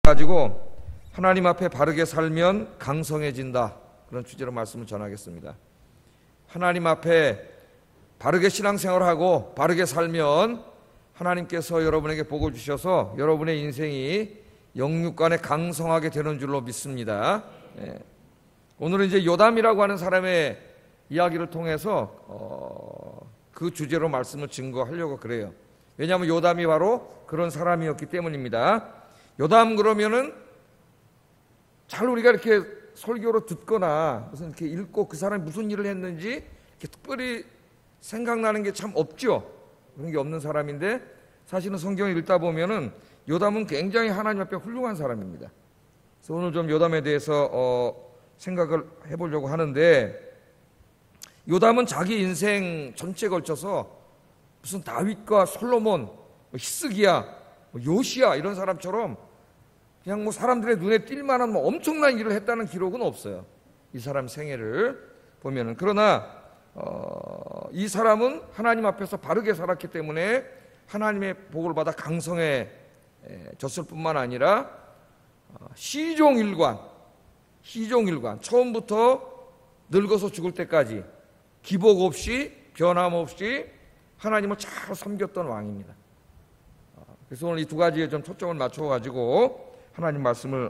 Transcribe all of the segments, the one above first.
가지고 하나님 앞에 바르게 살면 강성해진다, 그런 주제로 말씀을 전하겠습니다. 하나님 앞에 바르게 신앙생활하고 바르게 살면 하나님께서 여러분에게 복을 주셔서 여러분의 인생이 영육간에 강성하게 되는 줄로 믿습니다. 오늘은 이제 요담이라고 하는 사람의 이야기를 통해서 그 주제로 말씀을 증거하려고 그래요. 왜냐하면 요담이 바로 그런 사람이었기 때문입니다. 요담 그러면은 잘 우리가 이렇게 설교로 듣거나 무슨 이렇게 읽고 그 사람이 무슨 일을 했는지 이렇게 특별히 생각나는 게 참 없죠. 그런 게 없는 사람인데 사실은 성경을 읽다 보면은 요담은 굉장히 하나님 앞에 훌륭한 사람입니다. 그래서 오늘 좀 요담에 대해서 생각을 해보려고 하는데, 요담은 자기 인생 전체에 걸쳐서 무슨 다윗과 솔로몬, 히스기야, 요시야 이런 사람처럼 그냥 뭐 사람들의 눈에 띌 만한 뭐 엄청난 일을 했다는 기록은 없어요. 이 사람 생애를 보면은. 그러나 이 사람은 하나님 앞에서 바르게 살았기 때문에 하나님의 복을 받아 강성해졌을 뿐만 아니라 시종일관 처음부터 늙어서 죽을 때까지 기복 없이 변함없이 하나님을 잘 섬겼던 왕입니다. 그래서 오늘 이 두 가지에 좀 초점을 맞춰가지고 하나님 말씀을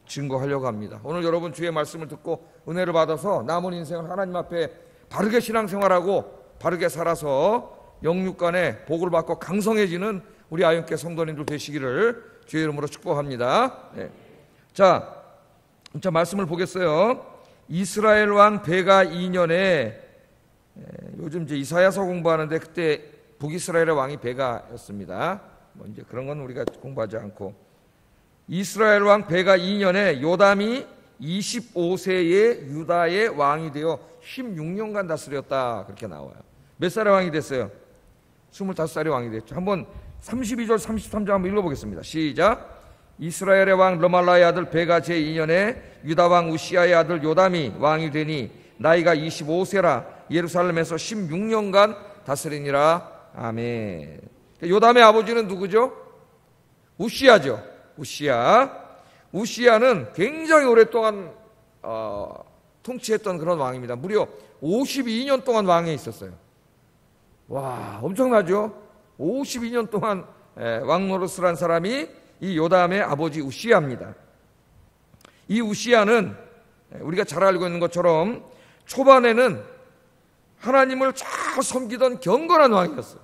증거하려고 합니다. 오늘 여러분 주의 말씀을 듣고 은혜를 받아서 남은 인생을 하나님 앞에 바르게 신앙생활하고 바르게 살아서 영육간에 복을 받고 강성해지는 우리 아윤교회 성도님들 되시기를 주의 이름으로 축복합니다. 자, 말씀을 보겠어요. 이스라엘 왕 베가 2년에, 요즘 이제 이사야서 공부하는데 그때 북이스라엘의 왕이 베가였습니다. 뭐 이제 그런 건 우리가 공부하지 않고, 이스라엘 왕 베가 2년에 요담이 25세의 유다의 왕이 되어 16년간 다스렸다, 그렇게 나와요. 몇 살의 왕이 됐어요? 25살의 왕이 됐죠. 한번 32절 33절 한번 읽어보겠습니다. 시작. 이스라엘의 왕 르말라의 아들 베가 제2년에 유다 왕 우시아의 아들 요담이 왕이 되니 나이가 25세라 예루살렘에서 16년간 다스리니라. 아멘. 요담의 아버지는 누구죠? 우시아죠. 우시아는 굉장히 오랫동안 통치했던 그런 왕입니다. 무려 52년 동안 왕에 있었어요. 와, 엄청나죠? 52년 동안 왕 노릇을 한 사람이 이 요담의 아버지 우시아입니다. 이 우시아는 우리가 잘 알고 있는 것처럼 초반에는 하나님을 잘 섬기던 경건한 왕이었어요.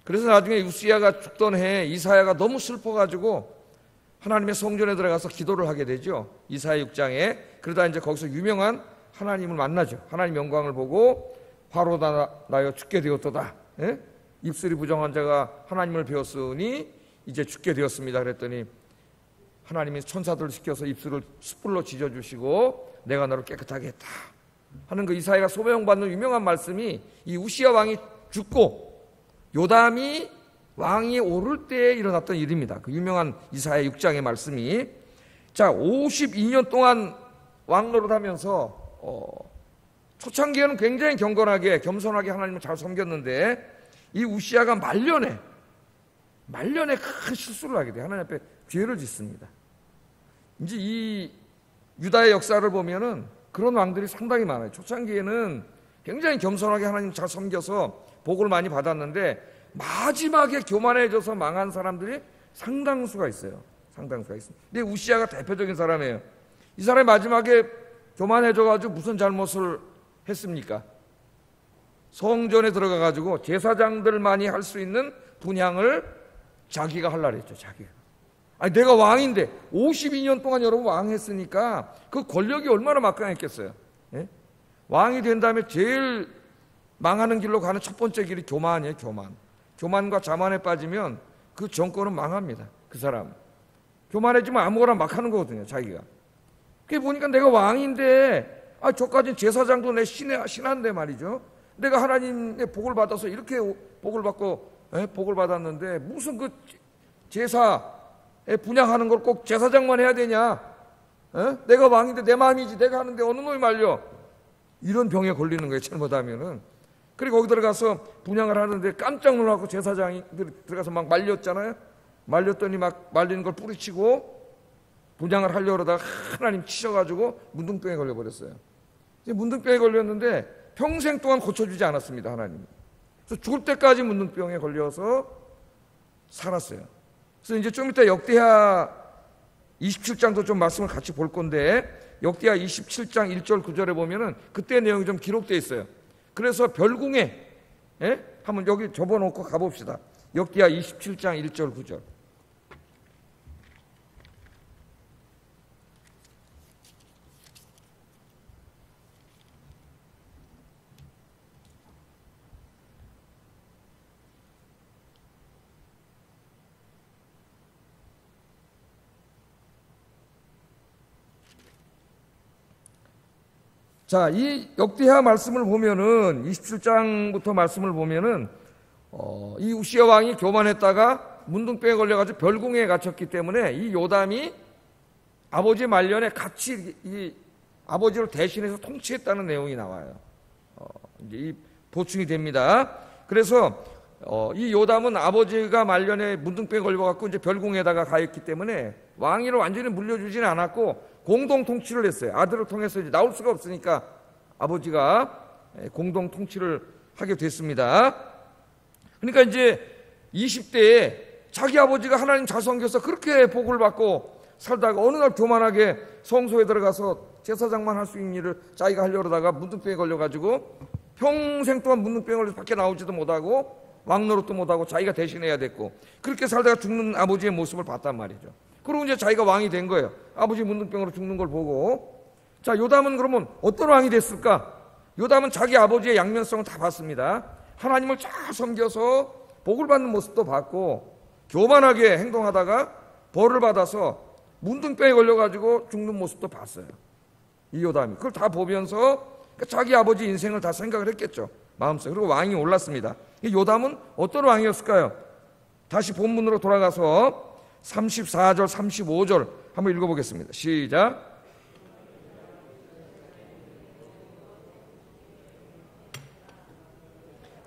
그래서 나중에 우시아가 죽던 해에 이사야가 너무 슬퍼가지고 하나님의 성전에 들어가서 기도를 하게 되죠. 이사야 6장에. 그러다 이제 거기서 유명한 하나님을 만나죠. 하나님 영광을 보고 바로다 나여 죽게 되었도다. 입술이 부정한 자가 하나님을 배웠으니 이제 죽게 되었습니다. 그랬더니 하나님이 천사들을 시켜서 입술을 숯불로 지져주시고 내가 너를 깨끗하게 했다 하는 그 이사야가 소명받는 유명한 말씀이 이 우시아 왕이 죽고 요담이 왕이 오를 때에 일어났던 일입니다. 그 유명한 이사야 6장의 말씀이. 자, 52년 동안 왕노릇하면서 초창기에는 굉장히 경건하게 겸손하게 하나님을 잘 섬겼는데 이 우시아가 말년에 큰 실수를 하게 돼요. 하나님 앞에 죄를 짓습니다. 이제 이 유다의 역사를 보면은 그런 왕들이 상당히 많아요. 초창기에는 굉장히 겸손하게 하나님 잘 섬겨서 복을 많이 받았는데 마지막에 교만해져서 망한 사람들이 상당수가 있어요. 근데 우시아가 대표적인 사람이에요. 이 사람이 마지막에 교만해져가지고 무슨 잘못을 했습니까? 성전에 들어가가지고 제사장들만이 할 수 있는 분향을 자기가 하려고 했죠. 자기가. 아니, 내가 왕인데 52년 동안 여러분 왕했으니까 그 권력이 얼마나 막강했겠어요. 예? 왕이 된 다음에 제일 망하는 길로 가는 첫 번째 길이 교만이에요. 교만과 자만에 빠지면 그 정권은 망합니다. 그 사람 교만해지면 아무거나 막 하는 거거든요. 자기가. 그게 보니까 내가 왕인데 저까지는 제사장도 내 신한데 말이죠. 내가 하나님의 복을 받아서 이렇게 복을 받았는데 무슨 그 제사에 분향하는 걸 꼭 제사장만 해야 되냐? 내가 왕인데 내 마음이지 내가 하는데 어느 놈이 말려? 이런 병에 걸리는 거예요. 잘못하면은. 그리고 거기 들어가서 분향을 하는데 깜짝 놀라고 제사장이 들어가서 막 말렸잖아요. 말렸더니 막 말리는 걸 뿌리치고 분양을 하려고 그러다가 하나님 치셔가지고 문둥병에 걸려버렸어요. 문둥병에 걸렸는데 평생 동안 고쳐주지 않았습니다, 하나님. 그래서 죽을 때까지 문둥병에 걸려서 살았어요. 그래서 이제 좀 이따 역대하 27장도 좀 말씀을 같이 볼 건데, 역대하 27장 1절 9절에 보면은 그때 내용이 좀 기록되어 있어요. 그래서 별궁에, 한번 여기 접어놓고 가봅시다. 역대하 27장 1절 9절. 자, 이 역대하 말씀을 보면은 27장부터 말씀을 보면은 이 우시야 왕이 교만했다가 문둥병에 걸려가지고 별궁에 갇혔기 때문에 이 요담이 아버지 말년에 같이 이 아버지를 대신해서 통치했다는 내용이 나와요. 이제 이 보충이 됩니다. 그래서 이 요담은 아버지가 말년에 문둥병에 걸려갖고 이제 별궁에다가 가 있기 때문에 왕위를 완전히 물려주지는 않았고 공동 통치를 했어요. 아들을 통해서 이제 나올 수가 없으니까 아버지가 공동 통치를 하게 됐습니다. 그러니까 이제 20대에 자기 아버지가 하나님 자성교서 그렇게 복을 받고 살다가 어느 날 교만하게 성소에 들어가서 제사장만 할 수 있는 일을 자기가 하려고 하다가 문둥병에 걸려가지고 평생 동안 문둥병에 걸려서 밖에 나오지도 못하고 왕노릇도 못하고 자기가 대신해야 됐고 그렇게 살다가 죽는 아버지의 모습을 봤단 말이죠. 그리고 이제 자기가 왕이 된 거예요. 아버지 문둥병으로 죽는 걸 보고. 자, 요담은 그러면 어떤 왕이 됐을까? 요담은 자기 아버지의 양면성을 다 봤습니다. 하나님을 잘 섬겨서 복을 받는 모습도 봤고 교만하게 행동하다가 벌을 받아서 문둥병에 걸려가지고 죽는 모습도 봤어요. 이 요담이. 그걸 다 보면서 자기 아버지 인생을 다 생각을 했겠죠. 마음속에. 그리고 왕이 올랐습니다. 이 요담은 어떤 왕이었을까요? 다시 본문으로 돌아가서 34절 35절 한번 읽어보겠습니다. 시작.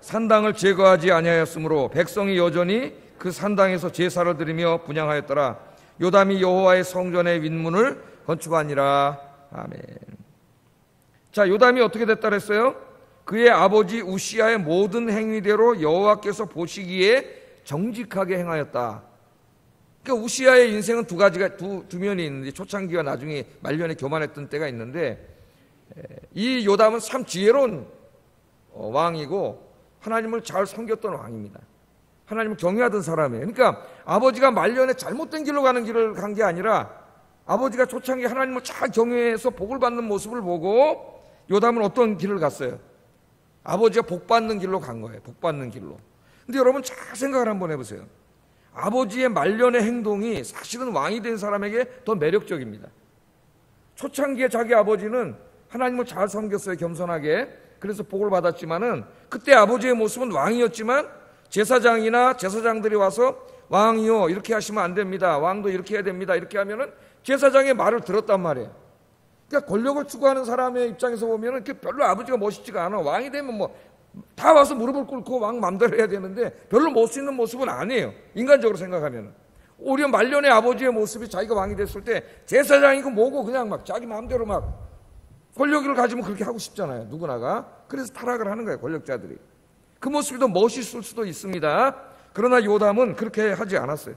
산당을 제거하지 아니하였으므로 백성이 여전히 그 산당에서 제사를 드리며 분향하였더라. 요담이 여호와의 성전의 윗문을 건축하니라. 아멘. 자, 요담이 어떻게 됐다 그랬어요? 그의 아버지 우시야의 모든 행위대로 여호와께서 보시기에 정직하게 행하였다. 그러니까 우시야의 인생은 두 가지가 두 면이 있는데 초창기와 나중에 말년에 교만했던 때가 있는데 이 요담은 참 지혜로운 왕이고 하나님을 잘 섬겼던 왕입니다. 하나님을 경외하던 사람이에요. 그러니까 아버지가 말년에 잘못된 길로 가는 길을 간 게 아니라 아버지가 초창기에 하나님을 잘 경외해서 복을 받는 모습을 보고 요담은 어떤 길을 갔어요? 아버지가 복 받는 길로 간 거예요. 복 받는 길로. 근데 여러분 잘 생각을 한번 해보세요. 아버지의 말년의 행동이 사실은 왕이 된 사람에게 더 매력적입니다. 초창기에 자기 아버지는 하나님을 잘 섬겼어요. 겸손하게. 그래서 복을 받았지만은 그때 아버지의 모습은 왕이었지만 제사장이나 제사장들이 와서 왕이요 이렇게 하시면 안 됩니다. 왕도 이렇게 해야 됩니다. 이렇게 하면은 제사장의 말을 들었단 말이에요. 그러니까 권력을 추구하는 사람의 입장에서 보면은 별로 아버지가 멋있지가 않아. 왕이 되면 뭐 다 와서 무릎을 꿇고 왕 맘대로 해야 되는데 별로 멋있는 모습은 아니에요. 인간적으로 생각하면. 오히려 말년의 아버지의 모습이 자기가 왕이 됐을 때 제사장이고 뭐고 그냥 막 자기 마음대로 막 권력을 가지면 그렇게 하고 싶잖아요. 누구나가. 그래서 타락을 하는 거예요. 권력자들이. 그 모습이 더 멋있을 수도 있습니다. 그러나 요담은 그렇게 하지 않았어요.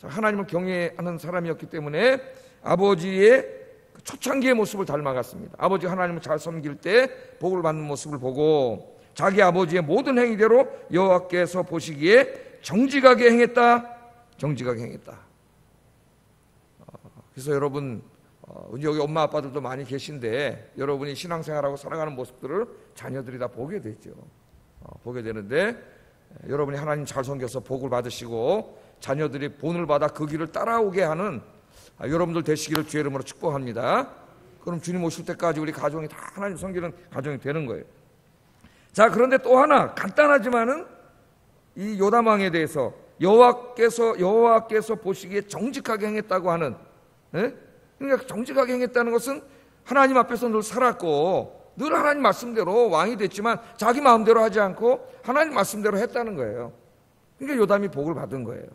하나님을 경외하는 사람이었기 때문에 아버지의 초창기의 모습을 닮아갔습니다. 아버지가 하나님을 잘 섬길 때 복을 받는 모습을 보고 자기 아버지의 모든 행위대로 여호와께서 보시기에 정직하게 행했다. 정직하게 행했다. 그래서 여러분 여기 엄마 아빠들도 많이 계신데 여러분이 신앙생활하고 살아가는 모습들을 자녀들이 다 보게 되죠. 보게 되는데 여러분이 하나님 잘 섬겨서 복을 받으시고 자녀들이 본을 받아 그 길을 따라오게 하는 여러분들 되시기를 주의 이름으로 축복합니다. 그럼 주님 오실 때까지 우리 가정이 다 하나님 섬기는 가정이 되는 거예요. 자, 그런데 또 하나 간단하지만은 이 요담 왕에 대해서 여호와께서 보시기에 정직하게 행했다고 하는, 그러니까 정직하게 행했다는 것은 하나님 앞에서 늘 살았고 늘 하나님 말씀대로 왕이 됐지만 자기 마음대로 하지 않고 하나님 말씀대로 했다는 거예요. 그러니까 요담이 복을 받은 거예요.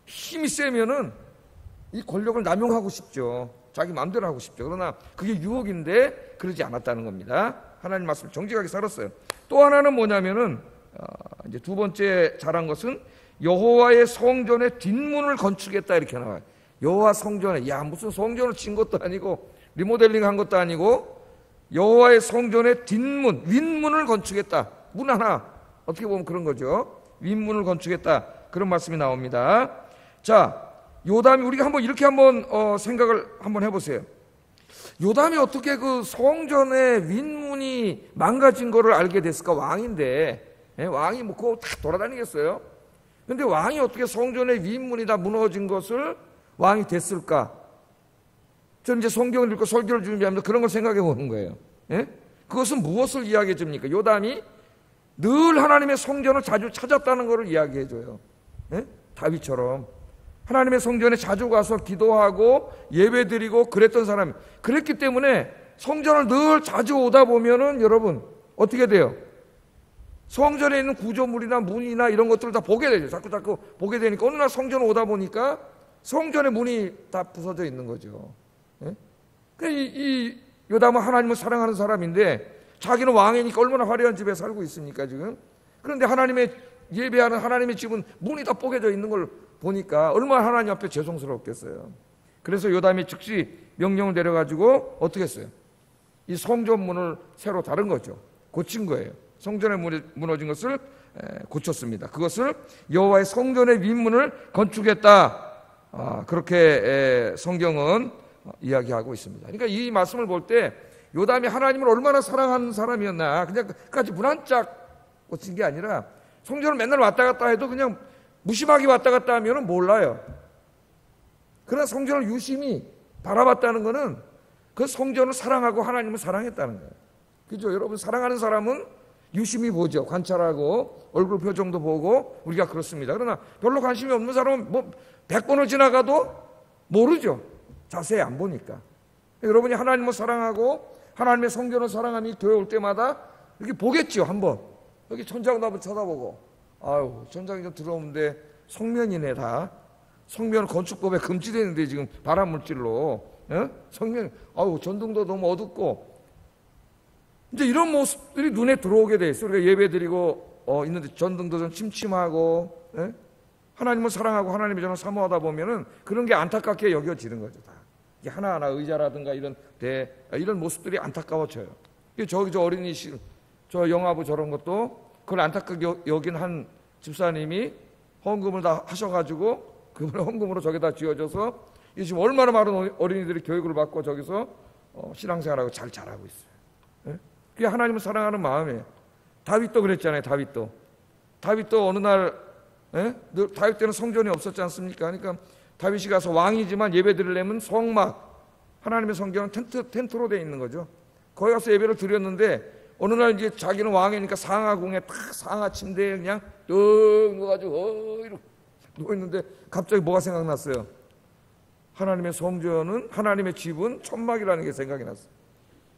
힘이 세면은 이 권력을 남용하고 싶죠. 자기 마음대로 하고 싶죠. 그러나 그게 유혹인데 그러지 않았다는 겁니다. 하나님 말씀 정직하게 살았어요. 또 하나는 뭐냐면은 이제 두 번째 잘한 것은 여호와의 성전의 뒷문을 건축했다 이렇게 나와요. 여호와 성전에, 야 무슨 성전을 진 것도 아니고 리모델링 한 것도 아니고 여호와의 성전의 뒷문, 윗문을 건축했다. 문 하나, 어떻게 보면 그런 거죠. 윗문을 건축했다, 그런 말씀이 나옵니다. 자, 요담이, 우리가 한번 이렇게 한번 생각을 한번 해보세요. 요담이 어떻게 그 성전의 윗문이 망가진 거를 알게 됐을까? 왕인데, 왕이 뭐 그거 다 돌아다니겠어요? 근데 왕이 어떻게 성전의 윗문이 다 무너진 것을 왕이 됐을까? 저는 이제 성경을 읽고 설교를 준비하면서 그런 걸 생각해 보는 거예요. 그것은 무엇을 이야기해 줍니까? 요담이 늘 하나님의 성전을 자주 찾았다는 것을 이야기해 줘요. 다윗처럼 하나님의 성전에 자주 가서 기도하고 예배드리고 그랬던 사람이, 그랬기 때문에 성전을 늘 자주 오다 보면은 여러분 어떻게 돼요? 성전에 있는 구조물이나 문이나 이런 것들을 다 보게 되죠. 자꾸 보게 되니까 어느 날 성전을 오다 보니까 성전의 문이 다 부서져 있는 거죠. 이 요담은 하나님을 사랑하는 사람인데 자기는 왕이니까 얼마나 화려한 집에 살고 있습니까 지금? 그런데 하나님의 예배하는 하나님의 집은 문이 다 뽀개져 있는 걸 보니까 얼마나 하나님 앞에 죄송스럽겠어요. 그래서 요담이 즉시 명령을 내려가지고 어떻게 했어요? 이 성전 문을 새로 다른 거죠. 고친 거예요. 성전에 무너진 것을 고쳤습니다. 그것을 여호와의 성전의 윗문을 건축했다. 그렇게 성경은 이야기하고 있습니다. 그러니까 이 말씀을 볼 때 요담이 하나님을 얼마나 사랑하는 사람이었나, 그냥 끝까지 문 한 짝 고친 게 아니라 성전을 맨날 왔다 갔다 해도 그냥 무심하게 왔다 갔다 하면 몰라요. 그러나 성전을 유심히 바라봤다는 것은 그 성전을 사랑하고 하나님을 사랑했다는 거예요. 그죠? 여러분, 사랑하는 사람은 유심히 보죠. 관찰하고 얼굴 표정도 보고 우리가 그렇습니다. 그러나 별로 관심이 없는 사람은 뭐 100번을 지나가도 모르죠. 자세히 안 보니까. 여러분이 하나님을 사랑하고 하나님의 성전을 사랑하며 교회 올 때마다 이렇게 보겠죠. 한번 여기 천장도 한번 쳐다보고, 아유 천장이 좀 들어오는데 성면이네. 다 성면 건축법에 금지되어 있는데 지금 발암물질로 성면, 아유 전등도 너무 어둡고, 이제 이런 모습들이 눈에 들어오게 돼 있어요. 우리가 예배드리고 있는데 전등도 좀 침침하고, 하나님을 사랑하고 하나님의 전을 사모하다 보면은 그런 게 안타깝게 여겨지는 거죠. 다 이게 하나하나 의자라든가 이런 모습들이 안타까워져요. 저기 저 어린이실, 저 영화부 저런 것도 그걸 안타깝게 여긴 한 집사님이 헌금을 다 하셔가지고 그분의 헌금으로 저기다 지어져서 지금 얼마나 많은 어린이들이 교육을 받고 저기서 신앙생활하고 잘 자라고 있어요. 그게 하나님을 사랑하는 마음이에요. 다윗도 그랬잖아요. 다윗도 어느 날, 다윗 때는 성전이 없었지 않습니까? 그러니까 다윗이 가서 왕이지만 예배 드리려면 성막, 하나님의 성전은 텐트로 되어 있는 거죠. 거기 가서 예배를 드렸는데 어느 날 이제 자기는 왕이니까 상하궁에 딱 상하 침대에 그냥 뚝 누워가지고 이렇게 누워있는데 갑자기 뭐가 생각났어요? 하나님의 성전은, 하나님의 집은 천막이라는 게 생각이 났어요.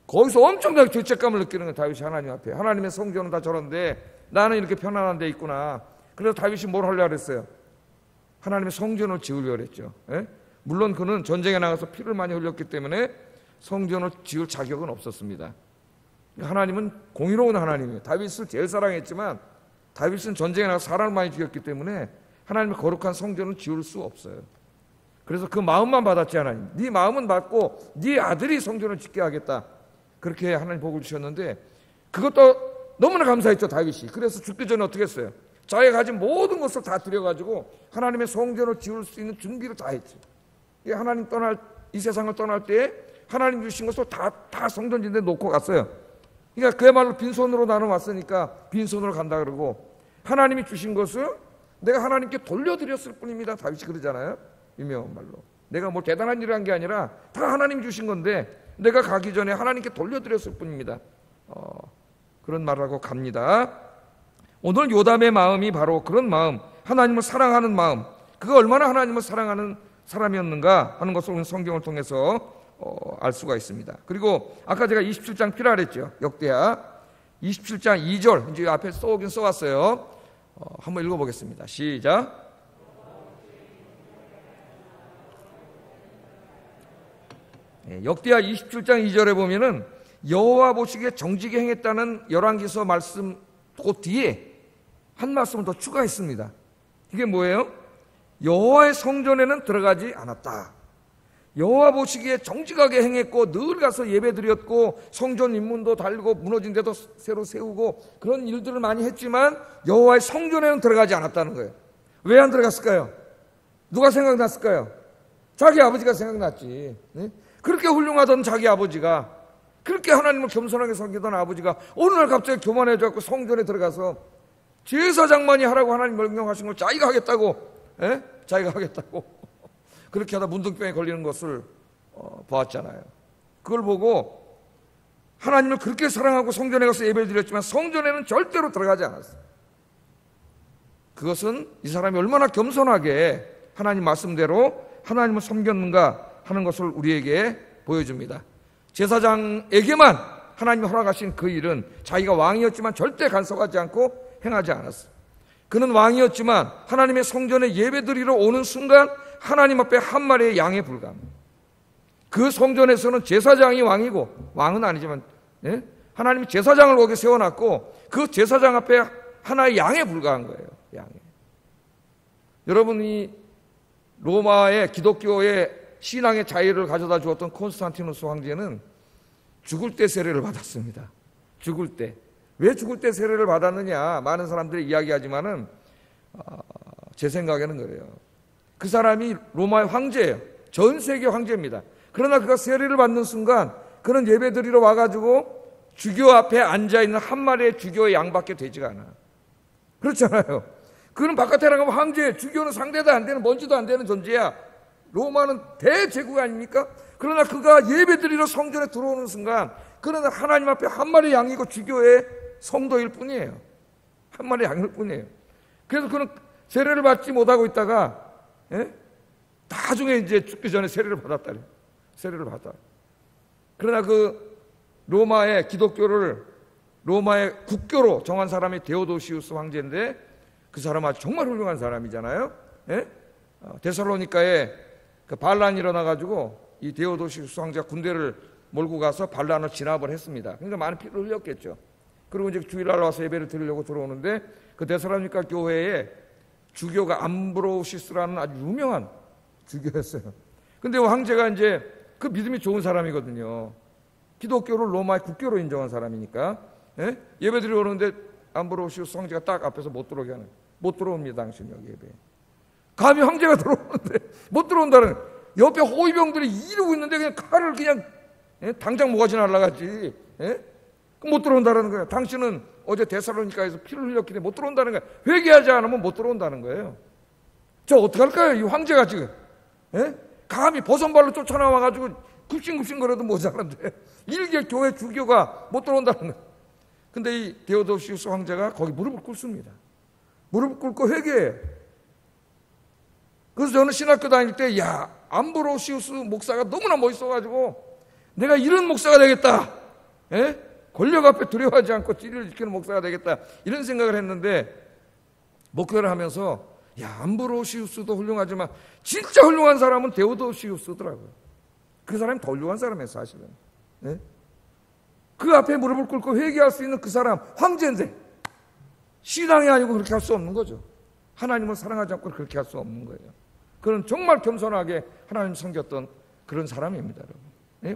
거기서 엄청나게 죄책감을 느끼는 거예요. 다윗이 하나님 앞에. 하나님의 성전은 다 저런데 나는 이렇게 편안한 데 있구나. 그래서 다윗이 뭘 하려고 그랬어요? 하나님의 성전을 지으려고 그랬죠. 물론 그는 전쟁에 나가서 피를 많이 흘렸기 때문에 성전을 지을 자격은 없었습니다. 하나님은 공의로운 하나님이에요. 다윗을 제일 사랑했지만 다윗은 전쟁에 나가서 사람을 많이 죽였기 때문에 하나님의 거룩한 성전을 지을 수 없어요. 그래서 그 마음만 받았지. 하나님, 네 마음은 받고 네 아들이 성전을 짓게 하겠다, 그렇게 하나님 복을 주셨는데 그것도 너무나 감사했죠, 다윗이. 그래서 죽기 전에 어떻게 했어요? 자기가 가진 모든 것을 다 들여가지고 하나님의 성전을 지을 수 있는 준비를 다 했죠. 하나님 이 세상을 떠날 때 하나님 주신 것을 다 성전 짓는 데 놓고 갔어요. 그러니까 그야말로 빈손으로 나는 왔으니까 빈손으로 간다 그러고, 하나님이 주신 것을 내가 하나님께 돌려드렸을 뿐입니다. 다윗이 그러잖아요. 유명한 말로. 내가 뭐 대단한 일을 한 게 아니라 다 하나님 주신 건데 내가 가기 전에 하나님께 돌려드렸을 뿐입니다. 그런 말을 하고 갑니다. 오늘 요담의 마음이 바로 그런 마음, 하나님을 사랑하는 마음, 그가 얼마나 하나님을 사랑하는 사람이었는가 하는 것을 오늘 성경을 통해서 알 수가 있습니다. 그리고 아까 제가 27장 피라 그랬죠. 역대하 27장 2절 이제 앞에 써오긴 써왔어요. 한번 읽어보겠습니다. 시작. 역대하 27장 2절에 보면은 여호와 보시기에 정직히 행했다는 열왕기서 말씀 그 뒤에 한 말씀을 더 추가했습니다. 이게 뭐예요? 여호와의 성전에는 들어가지 않았다. 여호와 보시기에 정직하게 행했고 늘 가서 예배드렸고 성전 인문도 달고 무너진 데도 새로 세우고 그런 일들을 많이 했지만 여호와의 성전에는 들어가지 않았다는 거예요. 왜 안 들어갔을까요? 누가 생각났을까요? 자기 아버지가 생각났지. 그렇게 훌륭하던 자기 아버지가, 그렇게 하나님을 겸손하게 섬기던 아버지가 어느 날 갑자기 교만해져서 성전에 들어가서 제사장만이 하라고 하나님 명령하신 걸 자기가 하겠다고, 자기가 하겠다고 그렇게 하다 문둥병에 걸리는 것을 보았잖아요. 그걸 보고 하나님을 그렇게 사랑하고 성전에 가서 예배를 드렸지만 성전에는 절대로 들어가지 않았어요. 그것은 이 사람이 얼마나 겸손하게 하나님 말씀대로 하나님을 섬겼는가 하는 것을 우리에게 보여줍니다. 제사장에게만 하나님이 허락하신 그 일은 자기가 왕이었지만 절대 간섭하지 않고 행하지 않았어요. 그는 왕이었지만 하나님의 성전에 예배드리러 오는 순간 하나님 앞에 한 마리의 양에 불과합니다. 그 성전에서는 제사장이 왕이고, 왕은 아니지만 하나님이 제사장을 거기 세워놨고 그 제사장 앞에 하나의 양에 불과한 거예요. 양에. 여러분이 로마의 기독교의 신앙의 자유를 가져다 주었던 콘스탄티누스 황제는 죽을 때 세례를 받았습니다. 죽을 때. 왜 죽을 때 세례를 받았느냐, 많은 사람들이 이야기하지만은 제 생각에는 그래요. 그 사람이 로마의 황제예요. 전 세계 황제입니다. 그러나 그가 세례를 받는 순간 그는 예배드리러 와가지고 주교 앞에 앉아있는 한 마리의 주교의 양밖에 되지가 않아. 그렇잖아요. 그는 바깥에 나가면 황제, 주교는 상대도 안 되는, 먼지도 안 되는 존재야. 로마는 대제국 아닙니까? 그러나 그가 예배드리러 성전에 들어오는 순간 그는 하나님 앞에 한 마리 양이고 주교의 성도일 뿐이에요. 한 마리 양일 뿐이에요. 그래서 그는 세례를 받지 못하고 있다가 나중에 이제 죽기 전에 세례를 받았다래. 세례를 받아. 그러나 그 로마의 기독교를 로마의 국교로 정한 사람이 데오도시우스 황제인데 그 사람 아주 정말 훌륭한 사람이잖아요. 데살로니카에 그 반란이 일어나가지고 이 데오도시우스 황제가 군대를 몰고 가서 반란을 진압을 했습니다. 그러니까 많은 피를 흘렸겠죠. 그리고 이제 주일날 와서 예배를 드리려고 들어오는데 그 데살로니카 교회에 주교가 암브로시스라는 아주 유명한 주교였어요. 근데 황제가 이제 그 믿음이 좋은 사람이거든요. 기독교를 로마의 국교로 인정한 사람이니까 예배 드리러 오는데 암브로시우스 황제가 딱 앞에서 못 들어오게 하는, 못 들어옵니다 당신 여기 예배. 감히 황제가 들어오는데 못 들어온다는, 옆에 호위병들이 이러고 있는데 그냥 칼을 그냥 당장 모가지 날라가지. 못 들어온다는 거예요. 당신은 어제 데살로니카에서 피를 흘렸기 때문에 못 들어온다는 거예요. 회개하지 않으면 못 들어온다는 거예요. 저 어떡할까요? 이 황제가 지금 감히 버선발로 쫓아나와가지고 굽신굽신거려도 모자란데 일개 교회 주교가 못 들어온다는 거예요. 근데 이 데오도시우스 황제가 거기 무릎을 꿇습니다. 무릎을 꿇고 회개해요. 그래서 저는 신학교 다닐 때 암브로시우스 목사가 너무나 멋있어가지고 내가 이런 목사가 되겠다. 권력 앞에 두려워하지 않고 진리를 지키는 목사가 되겠다. 이런 생각을 했는데 목회를 하면서 암브로시우스도 훌륭하지만 진짜 훌륭한 사람은 데오도시우스더라고요. 그 사람이 더 훌륭한 사람이에요 사실은. 그 앞에 무릎을 꿇고 회개할 수 있는 그 사람 황제인데 신앙이 아니고 그렇게 할 수 없는 거죠. 하나님을 사랑하지 않고 그렇게 할 수 없는 거예요. 그는 정말 겸손하게 하나님 섬겼던 그런 사람입니다, 여러분.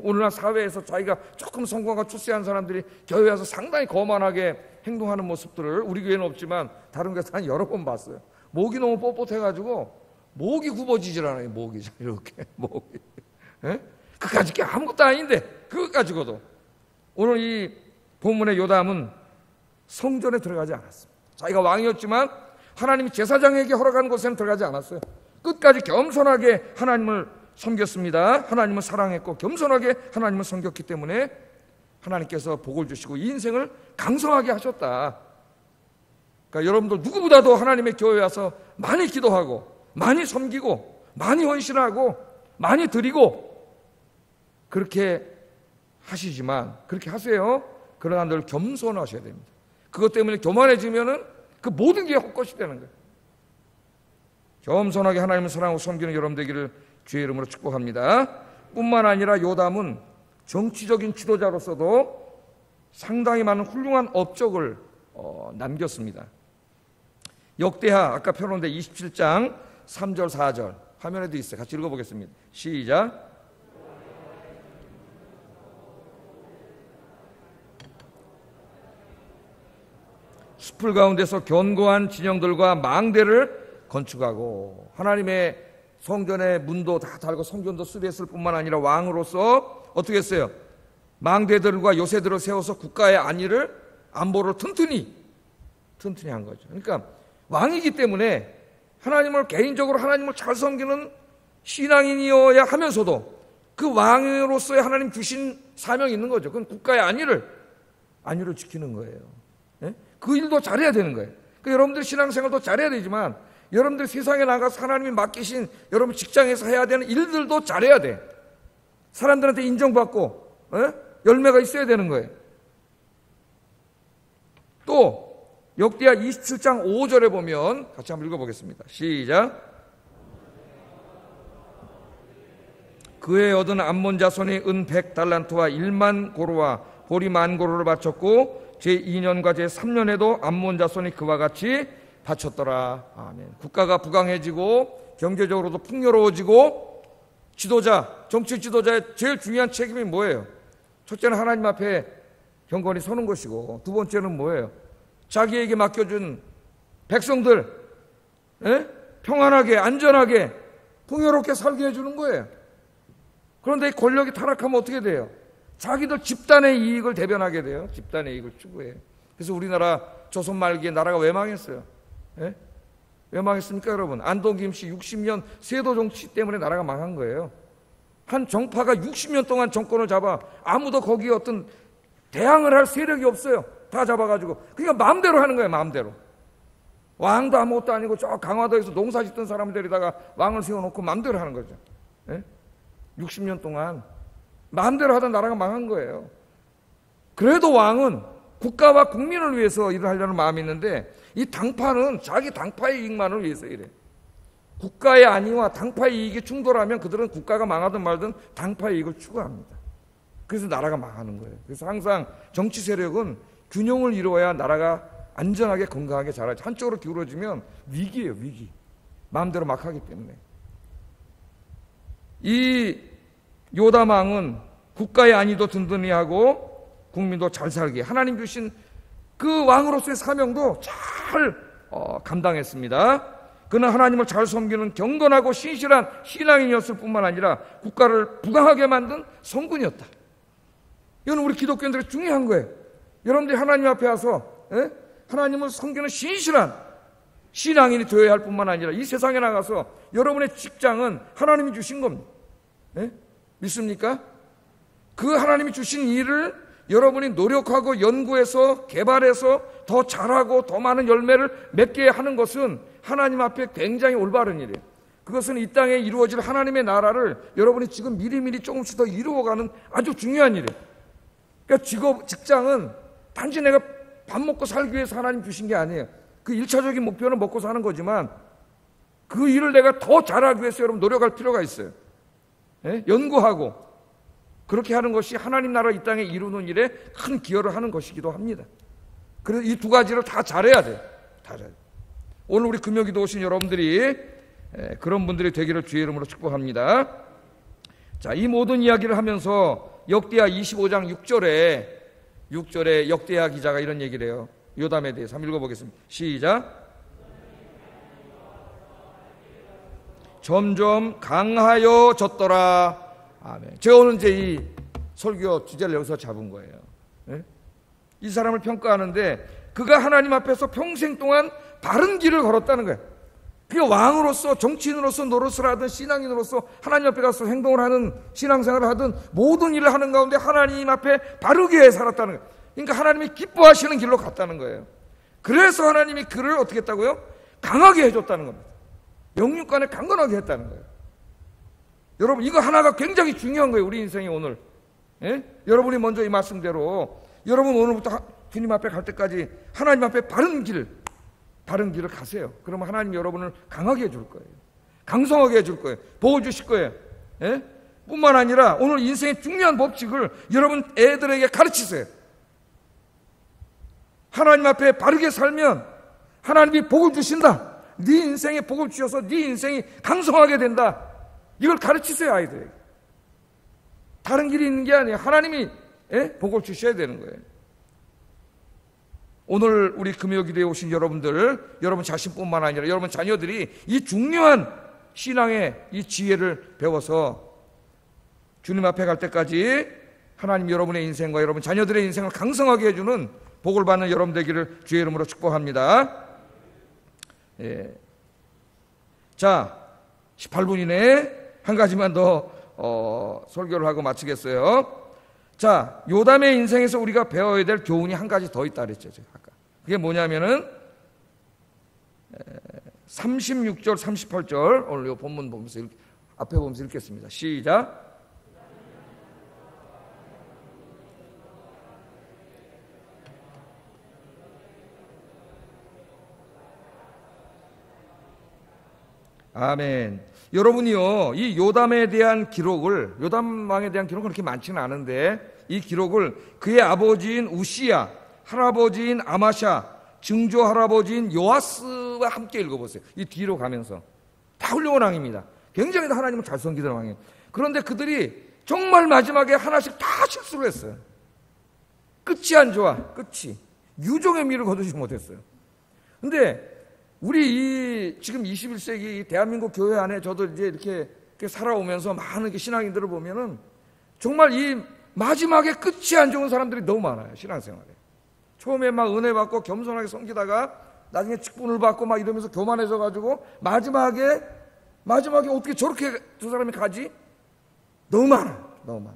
오늘날 사회에서 자기가 조금 성공하고 출세한 사람들이 교회 와서 상당히 거만하게 행동하는 모습들을 우리 교회는 없지만 다른 교회에서 한 여러 번 봤어요. 목이 너무 뻣뻣해가지고 목이 굽어지질 않아요. 목이 이렇게 목이. 그까짓 게 아무것도 아닌데 그것 가지고도 오늘 이 본문의 요담은 성전에 들어가지 않았습니다. 자기가 왕이었지만 하나님이 제사장에게 허락한 곳에는 들어가지 않았어요. 끝까지 겸손하게 하나님을 섬겼습니다. 하나님을 사랑했고 겸손하게 하나님을 섬겼기 때문에 하나님께서 복을 주시고 이 인생을 강성하게 하셨다. 그러니까 여러분들 누구보다도 하나님의 교회에 와서 많이 기도하고 많이 섬기고 많이 헌신하고 많이 드리고 그렇게 하시지만 그렇게 하세요. 그러나 늘 겸손하셔야 됩니다. 그것 때문에 교만해지면은 그 모든 게 헛것이 되는 거예요. 겸손하게 하나님을 사랑하고 섬기는 여러분 되기를 주의 이름으로 축복합니다. 뿐만 아니라 요담은 정치적인 지도자로서도 상당히 많은 훌륭한 업적을 남겼습니다. 역대하 아까 펴놓은 27장 3절 4절 화면에도 있어요. 같이 읽어보겠습니다. 시작. 숲을 가운데서 견고한 진영들과 망대를 건축하고 하나님의 성전의 문도 다 달고 성전도 수리했을 뿐만 아니라 왕으로서 어떻게 했어요? 망대들과 요새들을 세워서 국가의 안보를 튼튼히 한 거죠. 그러니까 왕이기 때문에 개인적으로 하나님을 잘 섬기는 신앙인이어야 하면서도 그 왕으로서의 하나님 주신 사명이 있는 거죠. 그건 국가의 안위를 지키는 거예요. 예? 그 일도 잘해야 되는 거예요. 그러니까 여러분들 신앙생활도 잘해야 되지만 여러분들 세상에 나가서 하나님이 맡기신 여러분 직장에서 해야 되는 일들도 잘해야 돼. 사람들한테 인정받고 열매가 있어야 되는 거예요. 또 역대하 27장 5절에 보면 같이 한번 읽어보겠습니다. 시작. 그에 얻은 암몬 자손이 은 100달란트와 1만 고루와 보리 10,000고루를 바쳤고 제2년과 제3년에도 암몬 자손이 그와 같이 바쳤더라. 아멘. 국가가 부강해지고 경제적으로도 풍요로워지고 정치 지도자의 제일 중요한 책임이 뭐예요? 첫째는 하나님 앞에 경건히 서는 것이고 두 번째는 뭐예요? 자기에게 맡겨준 백성들 평안하게 안전하게 풍요롭게 살게 해주는 거예요. 그런데 이 권력이 타락하면 어떻게 돼요? 자기들 집단의 이익을 대변하게 돼요. 집단의 이익을 추구해요. 그래서 우리나라 조선 말기에 나라가 왜 망했어요? 왜 망했습니까 여러분? 안동 김씨 60년 세도 정치 때문에 나라가 망한 거예요. 한 정파가 60년 동안 정권을 잡아 아무도 거기에 어떤 대항을 할 세력이 없어요. 다 잡아가지고 그러니까 마음대로 하는 거예요. 마음대로. 왕도 아무것도 아니고 저 강화도에서 농사 짓던 사람들에다가 왕을 세워놓고 마음대로 하는 거죠. 60년 동안 마음대로 하던 나라가 망한 거예요. 그래도 왕은 국가와 국민을 위해서 일을 하려는 마음이 있는데 이 당파는 자기 당파의 이익만을 위해서 이래. 국가의 안위와 당파의 이익이 충돌하면 그들은 국가가 망하든 말든 당파의 이익을 추구합니다. 그래서 나라가 망하는 거예요. 그래서 항상 정치 세력은 균형을 이루어야 나라가 안전하게 건강하게 자라죠. 한쪽으로 기울어지면 위기예요. 위기. 마음대로 막 하기 때문에. 이 요담 왕은 국가의 안위도 든든히 하고 국민도 잘 살게 하나님 주신 그 왕으로서의 사명도 잘 감당했습니다. 그는 하나님을 잘 섬기는 경건하고 신실한 신앙인이었을 뿐만 아니라 국가를 부강하게 만든 성군이었다. 이건 우리 기독교인들이 중요한 거예요. 여러분들이 하나님 앞에 와서 하나님을 섬기는 신실한 신앙인이 되어야 할 뿐만 아니라 이 세상에 나가서 여러분의 직장은 하나님이 주신 겁니다. 믿습니까? 그 하나님이 주신 일을 여러분이 노력하고 연구해서 개발해서 더 잘하고 더 많은 열매를 맺게 하는 것은 하나님 앞에 굉장히 올바른 일이에요. 그것은 이 땅에 이루어질 하나님의 나라를 여러분이 지금 미리미리 조금씩 더 이루어가는 아주 중요한 일이에요. 그러니까 직장은 단지 내가 밥 먹고 살기 위해서 하나님 주신 게 아니에요. 그 1차적인 목표는 먹고 사는 거지만 그 일을 내가 더 잘하기 위해서 여러분 노력할 필요가 있어요. 연구하고 그렇게 하는 것이 하나님 나라 이 땅에 이루는 일에 큰 기여를 하는 것이기도 합니다. 그래서 이 두 가지를 다 잘해야 돼요. 다 잘해야 돼요. 오늘 우리 금요기도 오신 여러분들이 그런 분들이 되기를 주의 이름으로 축복합니다. 자, 이 모든 이야기를 하면서 역대하 25장 6절에 역대하 기자가 이런 얘기를 해요. 요담에 대해서 한번 읽어보겠습니다. 시작. 점점 강하여졌더라. 아멘. 제가 오늘 이제 이 설교 주제를 여기서 잡은 거예요. 이 사람을 평가하는데 그가 하나님 앞에서 평생 동안 바른 길을 걸었다는 거예요. 그게 왕으로서 정치인으로서 노릇을 하든 신앙인으로서 하나님 앞에 가서 행동을 하는 신앙생활을 하든 모든 일을 하는 가운데 하나님 앞에 바르게 살았다는 거예요. 그러니까 하나님이 기뻐하시는 길로 갔다는 거예요. 그래서 하나님이 그를 어떻게 했다고요? 강하게 해줬다는 겁니다. 영육간에 강건하게 했다는 거예요. 여러분 이거 하나가 굉장히 중요한 거예요. 우리 인생이 오늘. 여러분이 먼저 이 말씀대로 여러분 오늘부터 주님 앞에 갈 때까지 하나님 앞에 바른 길을 가세요. 그러면 하나님 여러분을 강하게 해줄 거예요. 강성하게 해줄 거예요. 보호주실 거예요. 그러니까 뿐만 아니라 오늘 인생의 중요한 법칙을 여러분 애들에게 가르치세요. 하나님 앞에 바르게 살면 하나님이 복을 주신다. 네 인생에 복을 주셔서 네 인생이 강성하게 된다. 이걸 가르치세요, 아이들에게. 다른 길이 있는 게 아니에요. 하나님이 복을 주셔야 되는 거예요. 오늘 우리 금요기도에 오신 여러분들, 여러분 자신뿐만 아니라 여러분 자녀들이 이 중요한 신앙의 이 지혜를 배워서 주님 앞에 갈 때까지 하나님 여러분의 인생과 여러분 자녀들의 인생을 강성하게 해주는 복을 받는 여러분 되기를 주의 이름으로 축복합니다. 자, 18분 이내에 한 가지만 더 설교를 하고 마치겠어요. 자, 요담의 인생에서 우리가 배워야 될 교훈이 한 가지 더 있다 그랬죠, 제가 아까. 그게 뭐냐면은 36절, 38절 오늘 이 본문 보면서 앞에 보면서 읽겠습니다. 시작. 아멘. 여러분이요, 이 요담에 대한 기록을, 요담 왕에 대한 기록은 그렇게 많지는 않은데 이 기록을 그의 아버지인 우시야, 할아버지인 아마샤, 증조 할아버지인 요아스와 함께 읽어보세요. 이 뒤로 가면서 다 훌륭한 왕입니다. 굉장히 하나님을 잘 섬기던 왕이에요. 그런데 그들이 정말 마지막에 하나씩 다 실수를 했어요. 끝이 안 좋아. 끝이 유종의 미를 거두지 못했어요. 근데 우리 지금 21세기 대한민국 교회 안에 저도 이제 이렇게 살아오면서 많은 신앙인들을 보면은 정말 이 마지막에 끝이 안 좋은 사람들이 너무 많아요. 신앙생활에. 처음에 막 은혜 받고 겸손하게 섬기다가 나중에 직분을 받고 막 이러면서 교만해져 가지고 마지막에 어떻게 저렇게 두 사람이 가지? 너무 많아.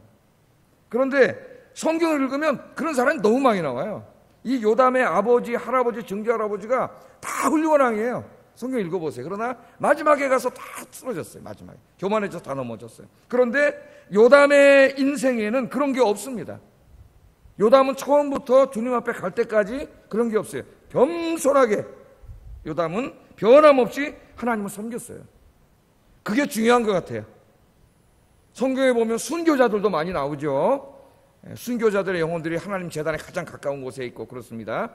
그런데 성경을 읽으면 그런 사람이 너무 많이 나와요. 이 요담의 아버지, 할아버지, 증조할아버지가 다 훌륭한 왕이에요. 성경 읽어보세요. 그러나 마지막에 가서 다 쓰러졌어요. 마지막에 교만해져서 다 넘어졌어요. 그런데 요담의 인생에는 그런 게 없습니다. 요담은 처음부터 주님 앞에 갈 때까지 그런 게 없어요. 겸손하게 요담은 변함없이 하나님을 섬겼어요. 그게 중요한 것 같아요. 성경에 보면 순교자들도 많이 나오죠. 순교자들의 영혼들이 하나님 제단에 가장 가까운 곳에 있고 그렇습니다.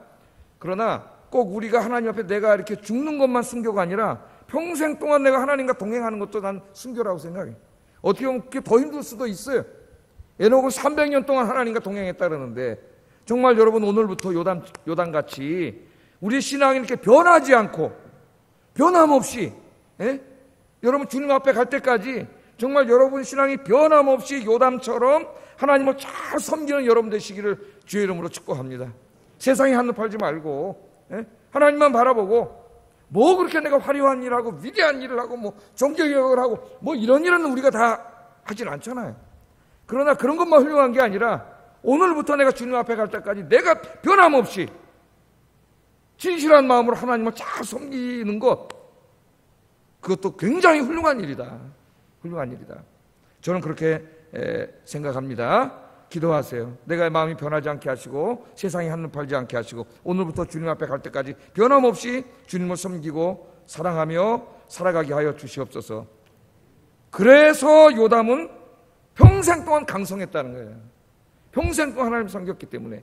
그러나 꼭 우리가 하나님 앞에 내가 이렇게 죽는 것만 순교가 아니라 평생 동안 내가 하나님과 동행하는 것도 난 순교라고 생각해요. 어떻게 보면 그게 더 힘들 수도 있어요. 에녹은 300년 동안 하나님과 동행했다 그러는데 정말 여러분 오늘부터 요담같이 우리 신앙이 이렇게 변하지 않고 변함없이 여러분 주님 앞에 갈 때까지 정말 여러분 신앙이 변함없이 요담처럼 하나님을 잘 섬기는 여러분 되시기를 주의 이름으로 축복합니다. 세상에 한눈 팔지 말고 하나님만 바라보고 뭐 그렇게 내가 화려한 일하고 위대한 일을 하고 뭐 종교개혁을 하고 뭐 이런 일은 우리가 다 하진 않잖아요. 그러나 그런 것만 훌륭한 게 아니라 오늘부터 내가 주님 앞에 갈 때까지 내가 변함없이 진실한 마음으로 하나님을 잘 섬기는 것, 그것도 굉장히 훌륭한 일이다. 저는 그렇게 생각합니다. 기도하세요. 내가 마음이 변하지 않게 하시고 세상에 한눈 팔지 않게 하시고 오늘부터 주님 앞에 갈 때까지 변함없이 주님을 섬기고 사랑하며 살아가게 하여 주시옵소서. 그래서 요담은 평생 동안 강성했다는 거예요. 평생 동안 하나님 섬겼기 때문에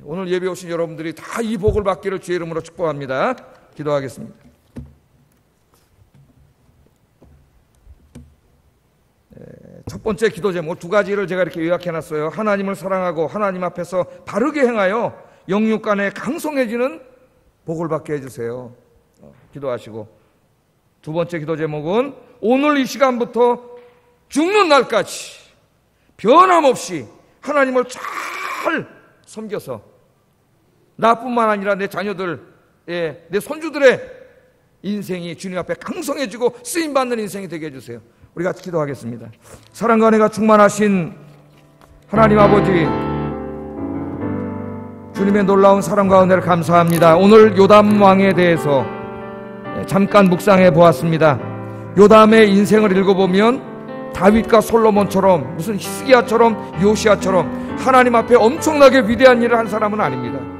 오늘 예배 오신 여러분들이 다 이 복을 받기를 주의 이름으로 축복합니다. 기도하겠습니다. 첫 번째 기도 제목 두 가지를 제가 이렇게 요약해놨어요. 하나님을 사랑하고 하나님 앞에서 바르게 행하여 영육 간에 강성해지는 복을 받게 해주세요. 기도하시고, 두 번째 기도 제목은 오늘 이 시간부터 죽는 날까지 변함없이 하나님을 잘 섬겨서 나뿐만 아니라 내 자녀들의, 내 손주들의 인생이 주님 앞에 강성해지고 쓰임받는 인생이 되게 해주세요. 우리 같이 기도하겠습니다. 사랑과 은혜가 충만하신 하나님 아버지, 주님의 놀라운 사랑과 은혜를 감사합니다. 오늘 요담 왕에 대해서 잠깐 묵상해 보았습니다. 요담의 인생을 읽어보면 다윗과 솔로몬처럼 무슨 히스기야처럼 요시야처럼 하나님 앞에 엄청나게 위대한 일을 한 사람은 아닙니다.